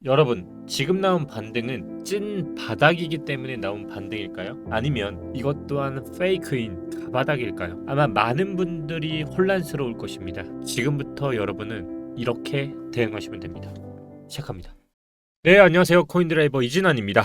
여러분, 지금 나온 반등은 찐 바닥이기 때문에 나온 반등일까요? 아니면 이것 또한 페이크인 가바닥일까요? 아마 많은 분들이 혼란스러울 것입니다. 지금부터 여러분은 이렇게 대응하시면 됩니다. 시작합니다. 네, 안녕하세요. 코인드라이버 이진환입니다.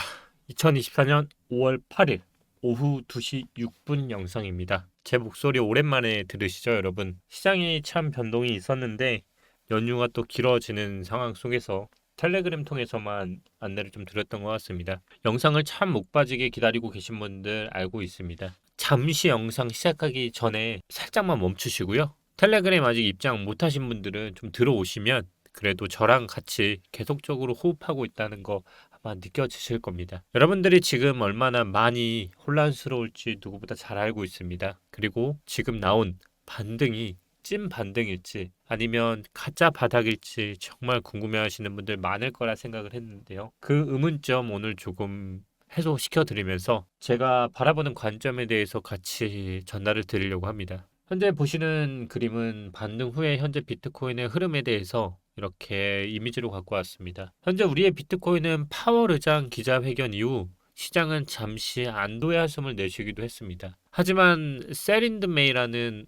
2024년 5월 8일 오후 2시 6분 영상입니다. 제 목소리 오랜만에 들으시죠, 여러분? 시장이 참 변동이 있었는데 연휴가 또 길어지는 상황 속에서 텔레그램 통해서만 안내를 좀 드렸던 것 같습니다. 영상을 참 목 빠지게 기다리고 계신 분들 알고 있습니다. 잠시 영상 시작하기 전에 살짝만 멈추시고요. 텔레그램 아직 입장 못 하신 분들은 좀 들어오시면 그래도 저랑 같이 계속적으로 호흡하고 있다는 거 아마 느껴지실 겁니다. 여러분들이 지금 얼마나 많이 혼란스러울지 누구보다 잘 알고 있습니다. 그리고 지금 나온 반등이 찐 반등일지 아니면 가짜 바닥일지 정말 궁금해하시는 분들 많을 거라 생각을 했는데요. 그 의문점 오늘 조금 해소시켜 드리면서 제가 바라보는 관점에 대해서 같이 전달을 드리려고 합니다. 현재 보시는 그림은 반등 후에 현재 비트코인의 흐름에 대해서 이렇게 이미지로 갖고 왔습니다. 현재 우리의 비트코인은 파월 의장 기자회견 이후 시장은 잠시 안도의 한숨을 내쉬기도 했습니다. 하지만 셀인드메이라는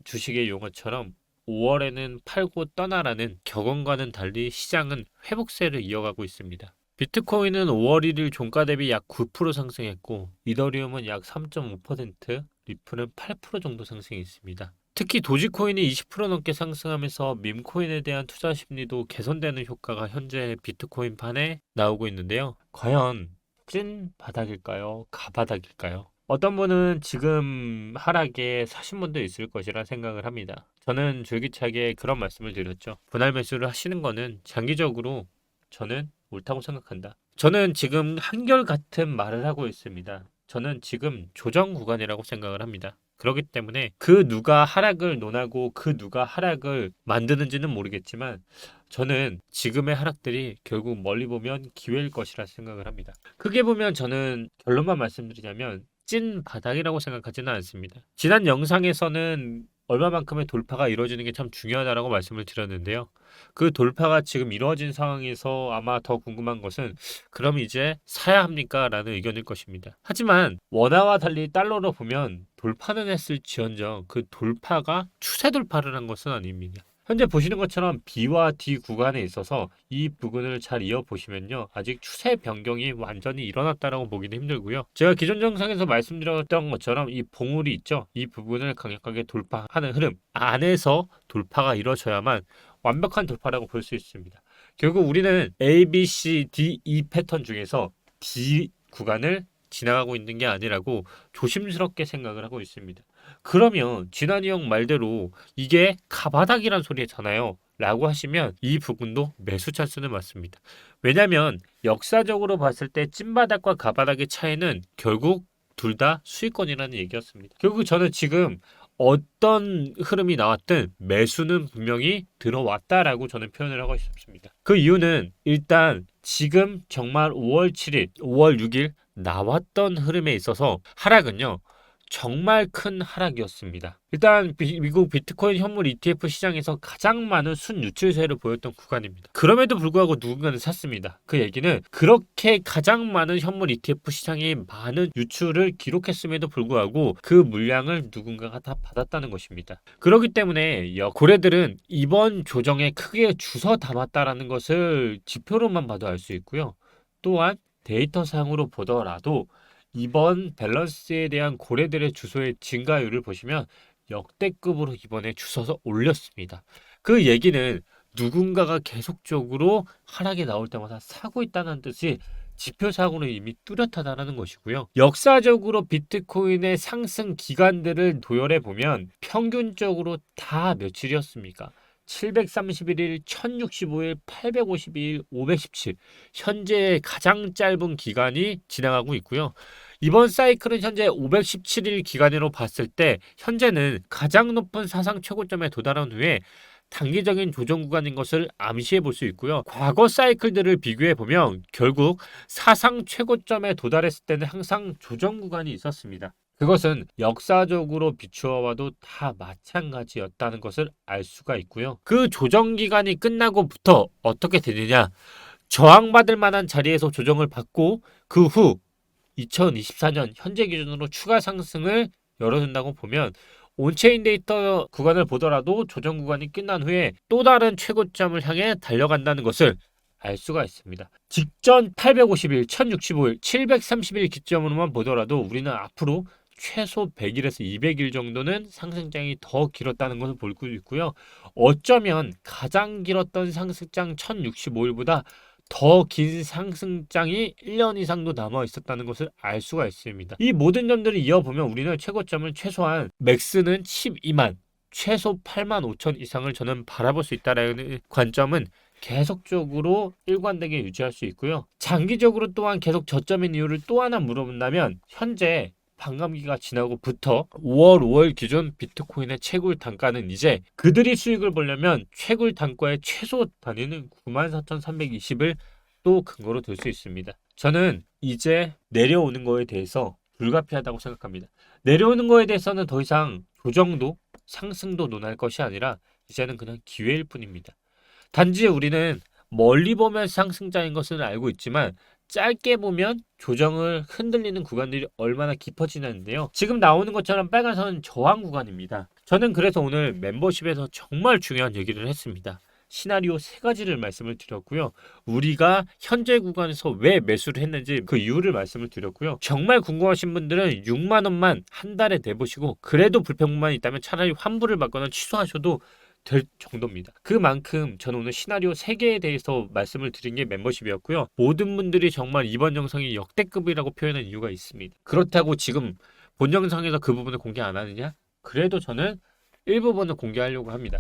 주식의 용어처럼 5월에는 팔고 떠나라는 격언과는 달리 시장은 회복세를 이어가고 있습니다. 비트코인은 5월 1일 종가 대비 약 9% 상승했고 이더리움은 약 3.5%, 리플은 8% 정도 상승했습니다. 특히 도지코인이 20% 넘게 상승하면서 밈코인에 대한 투자 심리도 개선되는 효과가 현재 비트코인 판에 나오고 있는데요. 과연 찐 바닥일까요? 가바닥일까요? 어떤 분은 지금 하락에 사신 분도 있을 것이라 생각을 합니다. 저는 줄기차게 그런 말씀을 드렸죠. 분할 매수를 하시는 거는 장기적으로 저는 옳다고 생각한다. 저는 지금 한결같은 말을 하고 있습니다. 저는 지금 조정 구간이라고 생각을 합니다. 그렇기 때문에 그 누가 하락을 논하고 그 누가 하락을 만드는지는 모르겠지만 저는 지금의 하락들이 결국 멀리 보면 기회일 것이라 생각을 합니다. 크게 보면 저는 결론만 말씀드리자면 찐 바닥이라고 생각하지는 않습니다. 지난 영상에서는 얼마만큼의 돌파가 이루어지는 게 참 중요하다라고 말씀을 드렸는데요. 그 돌파가 지금 이루어진 상황에서 아마 더 궁금한 것은 그럼 이제 사야 합니까? 라는 의견일 것입니다. 하지만 원화와 달리 달러로 보면 돌파는 했을지언정 그 돌파가 추세 돌파를 한 것은 아닙니다. 현재 보시는 것처럼 B와 D 구간에 있어서 이 부분을 잘 이어보시면요. 아직 추세 변경이 완전히 일어났다라고 보기는 힘들고요. 제가 기존 영상에서 말씀드렸던 것처럼 이 봉우리 있죠. 이 부분을 강력하게 돌파하는 흐름 안에서 돌파가 이루어져야만 완벽한 돌파라고 볼 수 있습니다. 결국 우리는 A, B, C, D, E 패턴 중에서 D 구간을 지나가고 있는 게 아니라고 조심스럽게 생각을 하고 있습니다. 그러면 진한이 형 말대로 이게 가바닥이란 소리잖아요. 라고 하시면 이 부분도 매수 찬스는 맞습니다. 왜냐하면 역사적으로 봤을 때 찐바닥과 가바닥의 차이는 결국 둘 다 수익권이라는 얘기였습니다. 결국 저는 지금 어떤 흐름이 나왔든 매수는 분명히 들어왔다라고 저는 표현을 하고 싶습니다. 그 이유는 일단 지금 정말 5월 7일, 5월 6일 나왔던 흐름에 있어서 하락은요. 정말 큰 하락이었습니다. 일단 미국 비트코인 현물 ETF 시장에서 가장 많은 순유출세를 보였던 구간입니다. 그럼에도 불구하고 누군가는 샀습니다. 그 얘기는 그렇게 가장 많은 현물 ETF 시장에 많은 유출을 기록했음에도 불구하고 그 물량을 누군가가 다 받았다는 것입니다. 그렇기 때문에 고래들은 이번 조정에 크게 주워 담았다라는 것을 지표로만 봐도 알 수 있고요. 또한 데이터상으로 보더라도 이번 밸런스에 대한 고래들의 주소의 증가율을 보시면 역대급으로 이번에 주워서 올렸습니다. 그 얘기는 누군가가 계속적으로 하락이 나올 때마다 사고 있다는 뜻이 지표상으로 이미 뚜렷하다는 것이고요. 역사적으로 비트코인의 상승 기간들을 도열해 보면 평균적으로 다 며칠이었습니까? 731일, 1065일, 852일, 517 현재 가장 짧은 기간이 지나가고 있고요. 이번 사이클은 현재 517일 기간으로 봤을 때 현재는 가장 높은 사상 최고점에 도달한 후에 단기적인 조정 구간인 것을 암시해 볼 수 있고요. 과거 사이클들을 비교해 보면 결국 사상 최고점에 도달했을 때는 항상 조정 구간이 있었습니다. 그것은 역사적으로 비추어 봐도 다 마찬가지였다는 것을 알 수가 있고요. 그 조정 기간이 끝나고부터 어떻게 되느냐? 저항받을 만한 자리에서 조정을 받고 그 후 2024년 현재 기준으로 추가 상승을 열어준다고 보면 온체인 데이터 구간을 보더라도 조정 구간이 끝난 후에 또 다른 최고점을 향해 달려간다는 것을 알 수가 있습니다. 직전 850일, 1065일, 730일 기점으로만 보더라도 우리는 앞으로 최소 100일에서 200일 정도는 상승장이 더 길었다는 것을 볼 수 있고요. 어쩌면 가장 길었던 상승장 1065일보다 더 긴 상승장이 1년 이상도 남아 있었다는 것을 알 수가 있습니다. 이 모든 점들을 이어보면 우리는 최고점을 최소한 맥스는 12만, 최소 8만 5천 이상을 저는 바라볼 수 있다는 관점은 계속적으로 일관되게 유지할 수 있고요. 장기적으로 또한 계속 저점인 이유를 또 하나 물어본다면 현재 반감기가 지나고부터 5월 기준 비트코인의 채굴 단가는 이제 그들이 수익을 보려면 채굴 단가의 최소 단위는 94,320을 또 근거로 들 수 있습니다. 저는 이제 내려오는 거에 대해서 불가피하다고 생각합니다. 내려오는 거에 대해서는 더 이상 조정도 상승도 논할 것이 아니라 이제는 그냥 기회일 뿐입니다. 단지 우리는 멀리 보면 상승장인 것은 알고 있지만 짧게 보면 조정을 흔들리는 구간들이 얼마나 깊어지는데요. 지금 나오는 것처럼 빨간 선은 저항 구간입니다. 저는 그래서 오늘 멤버십에서 정말 중요한 얘기를 했습니다. 시나리오 세 가지를 말씀을 드렸고요. 우리가 현재 구간에서 왜 매수를 했는지 그 이유를 말씀을 드렸고요. 정말 궁금하신 분들은 6만 원만 한 달에 내보시고 그래도 불평만 있다면 차라리 환불을 받거나 취소하셔도 될 정도입니다. 그만큼 저는 오늘 시나리오 3개에 대해서 말씀을 드린 게 멤버십이었고요. 모든 분들이 정말 이번 영상이 역대급이라고 표현한 이유가 있습니다. 그렇다고 지금 본 영상에서 그 부분을 공개 안 하느냐? 그래도 저는 일부분을 공개하려고 합니다.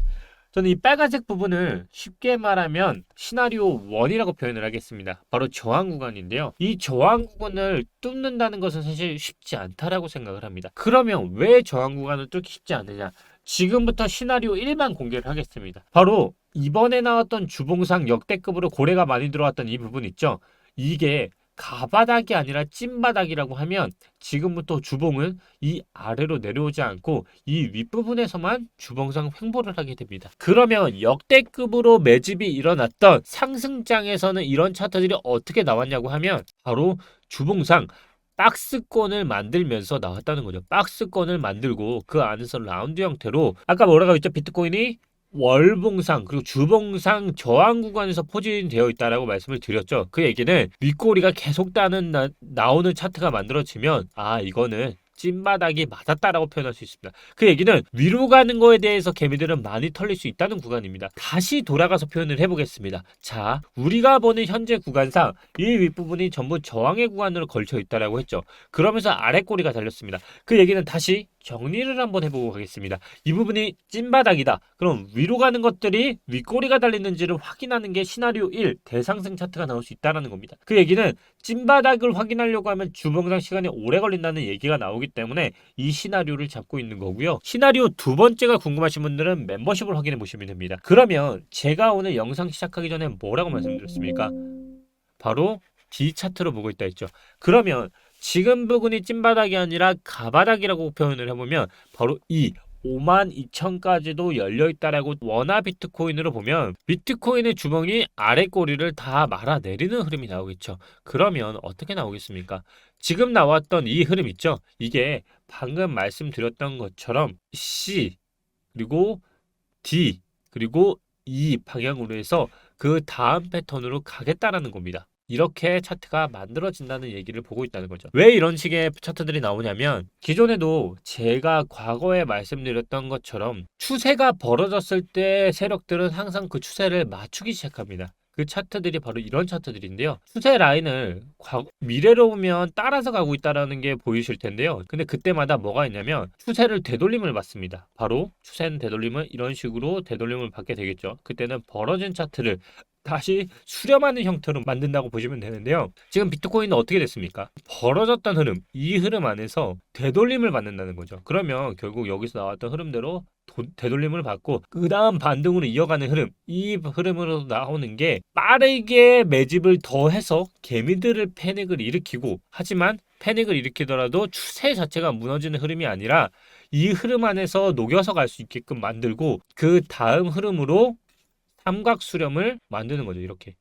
저는 이 빨간색 부분을 쉽게 말하면 시나리오 1이라고 표현을 하겠습니다. 바로 저항 구간인데요. 이 저항 구간을 뚫는다는 것은 사실 쉽지 않다라고 생각을 합니다. 그러면 왜 저항 구간을 뚫기 쉽지 않느냐? 지금부터 시나리오 1만 공개를 하겠습니다. 바로 이번에 나왔던 주봉상 역대급으로 고래가 많이 들어왔던 이 부분 있죠? 이게 가바닥이 아니라 찐바닥이라고 하면 지금부터 주봉은 이 아래로 내려오지 않고 이 윗부분에서만 주봉상 횡보를 하게 됩니다. 그러면 역대급으로 매집이 일어났던 상승장에서는 이런 차트들이 어떻게 나왔냐고 하면 바로 주봉상 박스권을 만들면서 나왔다는 거죠. 박스권을 만들고 그 안에서 라운드 형태로 아까 뭐라고 했죠? 비트코인이 월봉상 그리고 주봉상 저항 구간에서 포진되어 있다라고 말씀을 드렸죠. 그 얘기는 윗꼬리가 계속 나오는 차트가 만들어지면 이거는 찐바닥이 맞았다라고 표현할 수 있습니다. 그 얘기는 위로 가는 거에 대해서 개미들은 많이 털릴 수 있다는 구간입니다. 다시 돌아가서 표현을 해보겠습니다. 자, 우리가 보는 현재 구간상 이 윗부분이 전부 저항의 구간으로 걸쳐 있다라고 했죠. 그러면서 아랫꼬리가 달렸습니다. 그 얘기는 다시 정리를 한번 해보고 가겠습니다. 이 부분이 찐바닥이다. 그럼 위로 가는 것들이 윗꼬리가 달리는지를 확인하는 게 시나리오 1 대상승 차트가 나올 수 있다는 겁니다. 그 얘기는 찐바닥을 확인하려고 하면 주봉상 시간이 오래 걸린다는 얘기가 나오기 때문에 이 시나리오를 잡고 있는 거고요. 시나리오 두 번째가 궁금하신 분들은 멤버십을 확인해 보시면 됩니다. 그러면 제가 오늘 영상 시작하기 전에 뭐라고 말씀드렸습니까? 바로 D 차트로 보고 있다 했죠. 그러면 지금 부분이 찐바닥이 아니라 가바닥이라고 표현을 해보면 바로 이 52,000까지도 열려있다라고 원화 비트코인으로 보면 비트코인의 주봉이 아래 꼬리를 다 말아내리는 흐름이 나오겠죠. 그러면 어떻게 나오겠습니까? 지금 나왔던 이 흐름 있죠? 이게 방금 말씀드렸던 것처럼 C 그리고 D 그리고 E 방향으로 해서 그 다음 패턴으로 가겠다라는 겁니다. 이렇게 차트가 만들어진다는 얘기를 보고 있다는 거죠. 왜 이런 식의 차트들이 나오냐면 기존에도 제가 과거에 말씀드렸던 것처럼 추세가 벌어졌을 때 세력들은 항상 그 추세를 맞추기 시작합니다. 그 차트들이 바로 이런 차트들인데요. 추세 라인을 미래로 보면 따라서 가고 있다는 게 보이실 텐데요. 근데 그때마다 뭐가 있냐면 추세를 되돌림을 받습니다. 바로 추세는 되돌림을 이런 식으로 되돌림을 받게 되겠죠. 그때는 벌어진 차트를 다시 수렴하는 형태로 만든다고 보시면 되는데요. 지금 비트코인은 어떻게 됐습니까? 벌어졌던 흐름, 이 흐름 안에서 되돌림을 받는다는 거죠. 그러면 결국 여기서 나왔던 흐름대로 되돌림을 받고 그 다음 반등으로 이어가는 흐름, 이 흐름으로 나오는 게 빠르게 매집을 더해서 개미들을 패닉을 일으키고, 하지만 패닉을 일으키더라도 추세 자체가 무너지는 흐름이 아니라 이 흐름 안에서 녹여서 갈 수 있게끔 만들고 그 다음 흐름으로 삼각 수렴을 만드는 거죠. 이렇게.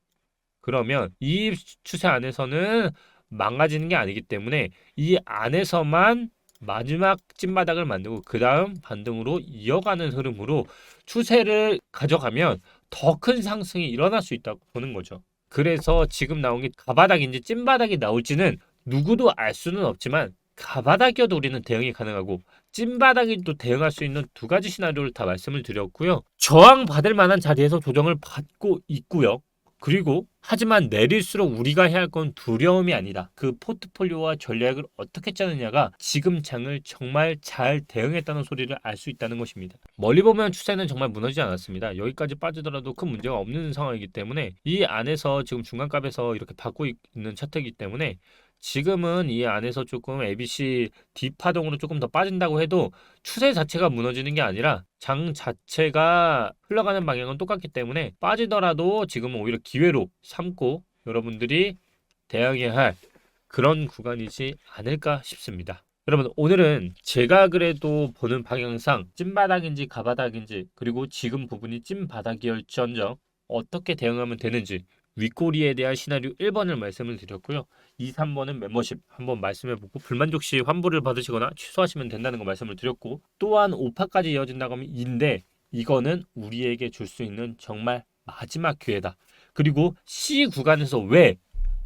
그러면 이 추세 안에서는 망가지는 게 아니기 때문에 이 안에서만 마지막 찐바닥을 만들고 그 다음 반등으로 이어가는 흐름으로 추세를 가져가면 더 큰 상승이 일어날 수 있다고 보는 거죠. 그래서 지금 나온 게 가바닥인지 찐바닥이 나올지는 누구도 알 수는 없지만 가바닥이어도 우리는 대응이 가능하고 찐바닥이 또 대응할 수 있는 두 가지 시나리오를 다 말씀을 드렸고요. 저항받을 만한 자리에서 조정을 받고 있고요. 그리고 하지만 내릴수록 우리가 해야 할 건 두려움이 아니다. 그 포트폴리오와 전략을 어떻게 짜느냐가 지금 장을 정말 잘 대응했다는 소리를 알 수 있다는 것입니다. 멀리 보면 추세는 정말 무너지지 않았습니다. 여기까지 빠지더라도 큰 문제가 없는 상황이기 때문에 이 안에서 지금 중간값에서 이렇게 받고 있는 차트이기 때문에 지금은 이 안에서 조금 ABC D파동으로 조금 더 빠진다고 해도 추세 자체가 무너지는 게 아니라 장 자체가 흘러가는 방향은 똑같기 때문에 빠지더라도 지금은 오히려 기회로 삼고 여러분들이 대응해야 할 그런 구간이지 않을까 싶습니다. 여러분 오늘은 제가 그래도 보는 방향상 찐바닥인지 가바닥인지 그리고 지금 부분이 찐바닥이었던정 어떻게 대응하면 되는지 윗꼬리에 대한 시나리오 1번을 말씀을 드렸고요. 2, 3번은 멤버십 한번 말씀해보고 불만족 시 환불을 받으시거나 취소하시면 된다는 거 말씀을 드렸고 또한 5파까지 이어진다고 하면 2인데 이거는 우리에게 줄 수 있는 정말 마지막 기회다. 그리고 C 구간에서 왜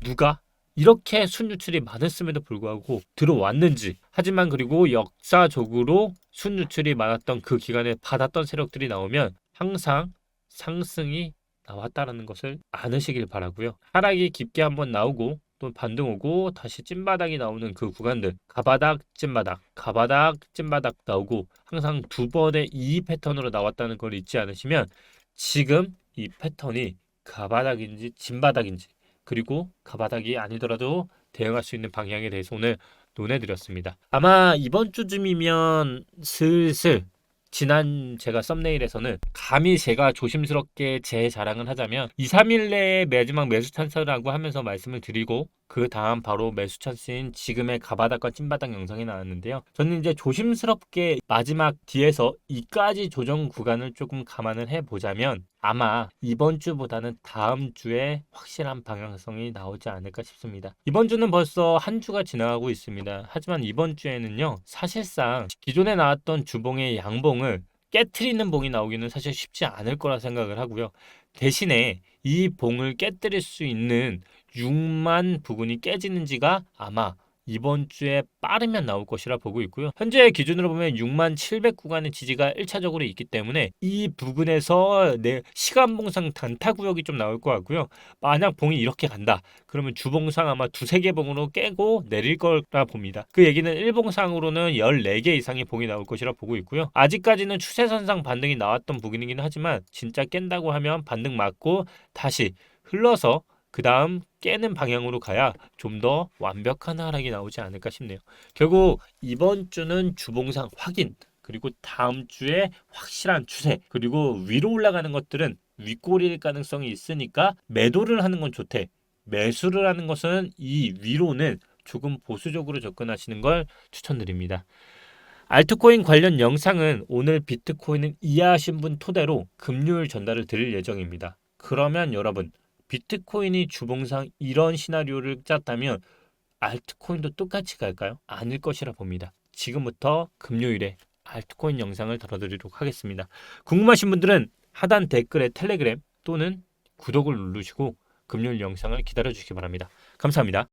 누가 이렇게 순유출이 많았음에도 불구하고 들어왔는지 하지만 그리고 역사적으로 순유출이 많았던 그 기간에 받았던 세력들이 나오면 항상 상승이 나왔다라는 것을 아시길 바라고요. 하락이 깊게 한번 나오고 또 반등 오고 다시 찐바닥이 나오는 그 구간들 가바닥 찐바닥 가바닥 찐바닥 나오고 항상 두 번의 이 패턴으로 나왔다는 걸 잊지 않으시면 지금 이 패턴이 가바닥인지 찐바닥인지 그리고 가바닥이 아니더라도 대응할 수 있는 방향에 대해서 오늘 논해드렸습니다. 아마 이번 주쯤이면 슬슬 지난 제가 썸네일에서는 감히 제가 조심스럽게 제 자랑을 하자면 2, 3일 내에 마지막 매수 찬스라고 하면서 말씀을 드리고 그 다음 바로 매수 찬스인 지금의 가바닥과 찐바닥 영상이 나왔는데요. 저는 이제 조심스럽게 마지막 뒤에서 이까지 조정 구간을 조금 감안을 해보자면 아마 이번 주보다는 다음 주에 확실한 방향성이 나오지 않을까 싶습니다. 이번 주는 벌써 한 주가 지나가고 있습니다. 하지만 이번 주에는요 사실상 기존에 나왔던 주봉의 양봉을 깨트리는 봉이 나오기는 사실 쉽지 않을 거라 생각을 하고요. 대신에 이 봉을 깨뜨릴 수 있는 6만 부근이 깨지는지가 아마 이번 주에 빠르면 나올 것이라 보고 있고요. 현재 기준으로 보면 6만 700 구간의 지지가 1차적으로 있기 때문에 이 부분에서 내 시간봉상 단타 구역이 좀 나올 것 같고요. 만약 봉이 이렇게 간다. 그러면 주봉상 아마 두세 개 봉으로 깨고 내릴 거라 봅니다. 그 얘기는 일봉상으로는 14개 이상의 봉이 나올 것이라 보고 있고요. 아직까지는 추세선상 반등이 나왔던 부분이긴 하지만 진짜 깬다고 하면 반등 맞고 다시 흘러서 그 다음 깨는 방향으로 가야 좀 더 완벽한 하락이 나오지 않을까 싶네요. 결국 이번 주는 주봉상 확인 그리고 다음 주에 확실한 추세 그리고 위로 올라가는 것들은 윗꼬리일 가능성이 있으니까 매도를 하는 건 좋대. 매수를 하는 것은 이 위로는 조금 보수적으로 접근하시는 걸 추천드립니다. 알트코인 관련 영상은 오늘 비트코인은 이해하신 분 토대로 금요일 전달을 드릴 예정입니다. 그러면 여러분 비트코인이 주봉상 이런 시나리오를 짰다면 알트코인도 똑같이 갈까요? 아닐 것이라 봅니다. 지금부터 금요일에 알트코인 영상을 다뤄드리도록 하겠습니다. 궁금하신 분들은 하단 댓글에 텔레그램 또는 구독을 누르시고 금요일 영상을 기다려주시기 바랍니다. 감사합니다.